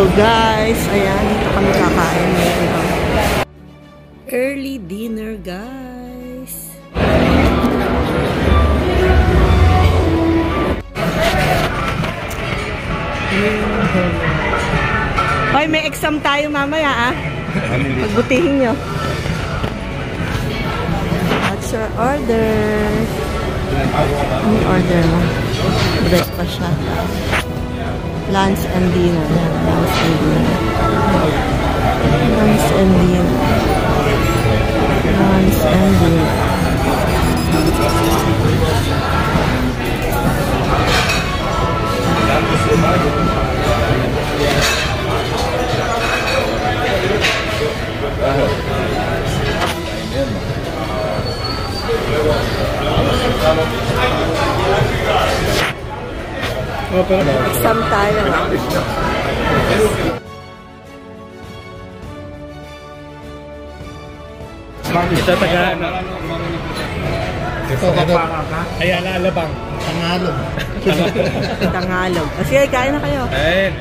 So guys, ayan, dito kami kakain ngayon. Early dinner guys. Hoy, may exam tayo mamaya ah. Pagbutihin nyo. What's your order? Ano order mo? Breakfast siya. Lunch and dinner. Lunch and dinner. Lunch and dinner. Lunch and dinner. Exam tayo. Ito taga ito Ayala Alabang. Tangalog. Tangalog. Sige, kain na kayo. Ayun.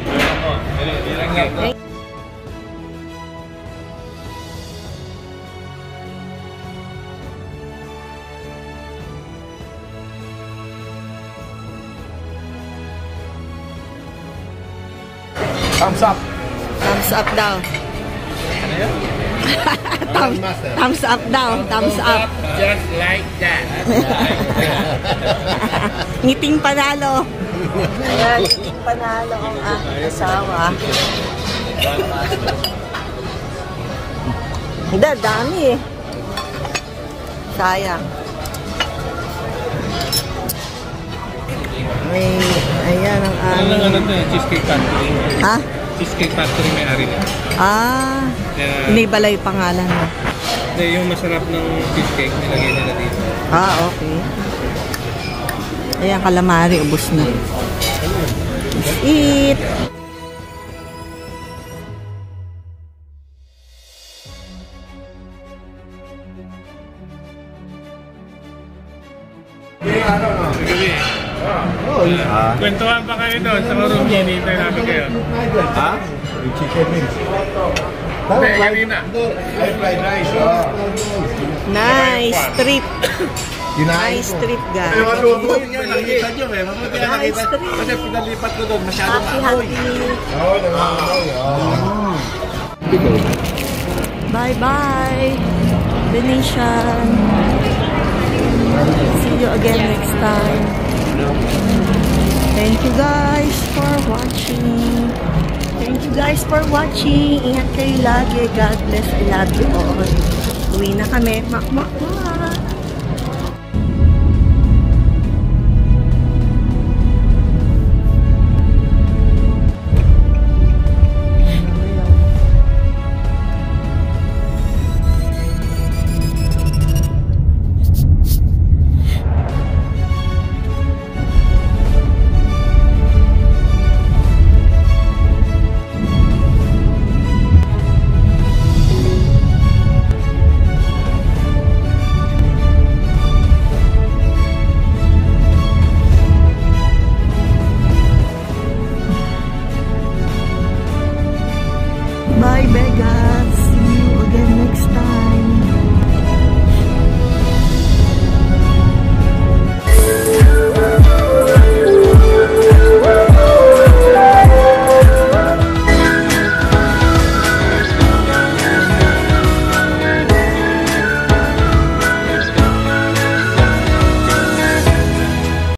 Thumbs up. Thumbs up daw. Ano yan? Thumbs up daw. Thumbs up. Just like that. Ngiting panalo. Ayan, ngiting panalo ang aking asawa. Hindi, dami eh. Sayang. Ayan ang aming... Ano ito? Cheesecake Factory. Ha? Cheesecake Factory may-ari na. Ah, inibalay pangalan mo. Hindi, yung masarap ng cheesecake nilagay nila dito. Ah, okay. Ayan, calamari, ubos na. Let's eat! Kwentuhan pa kayo doon sa room niya, hinihintay namin kayo. Ha? Yung chicken wings. Hindi, kanina. Fried rice. Nice trip. Nice trip, guys. Nakikita nyo eh. Nice trip. Kasi pinalipat ko doon, masyadong amoy. Bye-bye, Venetian. See you again next time. Thank you guys for watching. Thank you guys for watching. Ingat kayo lagi. God bless. I love you all. Uwi na kami. Mak.